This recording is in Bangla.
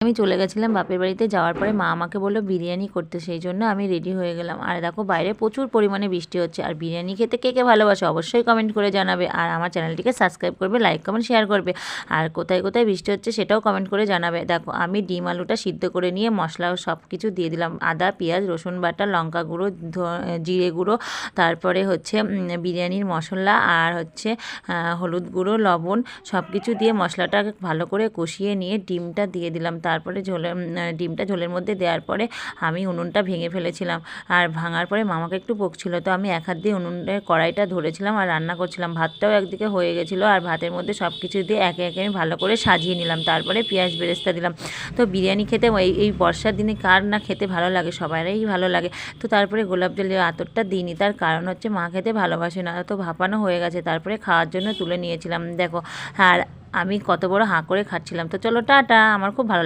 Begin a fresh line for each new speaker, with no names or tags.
আমি চলে গেছিলাম বাপের বাড়িতে। যাওয়ার পরে মা আমাকে বলল বিরিয়ানি করতে, সেই জন্য আমি রেডি হয়ে গেলাম। আর দেখো বাইরে প্রচুর পরিমাণে বৃষ্টি হচ্ছে। আর বিরিয়ানি খেতে কে কে ভালোবাসে অবশ্যই কমেন্ট করে জানাবে। আর আমার চ্যানেলটিকে সাবস্ক্রাইব করবে, লাইক কমেন্ট শেয়ার করবে। আর কোথায় কোথায় বৃষ্টি হচ্ছে সেটাও কমেন্ট করে জানাবে। দেখো আমি ডিম আলুটা সিদ্ধ করে নিয়ে মশলা সব কিছু দিয়ে দিলাম, আদা পেঁয়াজ রসুন বাটা, লঙ্কা গুঁড়ো, জিরে গুঁড়ো, তারপরে হচ্ছে বিরিয়ানির মশলা, আর হচ্ছে হলুদ গুঁড়ো, লবণ সব কিছু দিয়ে মশলাটা ভালো করে কষিয়ে নিয়ে ডিমটা দিয়ে দিলাম। তারপরে ডিমটা ঝোলের মধ্যে দেওয়ার পরে আমি উনুনটা ভেঙে ফেলেছিলাম। আর ভাঙার পরে মামাকে একটু বকছিল, তো আমি এক হাত দিয়ে উনুনের কড়াইটা ধরেছিলাম আর রান্না করছিলাম। ভাতটাও একদিকে হয়ে গেছিলো, আর ভাতের মধ্যে সব কিছু দিয়ে একে একে আমি ভালো করে সাজিয়ে নিলাম। তারপরে পেঁয়াজ বেরেস্তা দিলাম। তো বিরিয়ানি খেতে এই বর্ষার দিনে কার না খেতে ভালো লাগে, সবারই ভালো লাগে। তো তারপরে গোলাপ জলের আতরটা দিইনি, তার কারণ হচ্ছে মা খেতে ভালোবাসে না, তো ভাপানো হয়ে গেছে। তারপরে খাওয়ার জন্য তুলে নিয়েছিলাম। দেখো আর আমি কত বড় হাঁ করে খাচ্ছিলাম। তো চলো টাটা, আমার খুব ভালো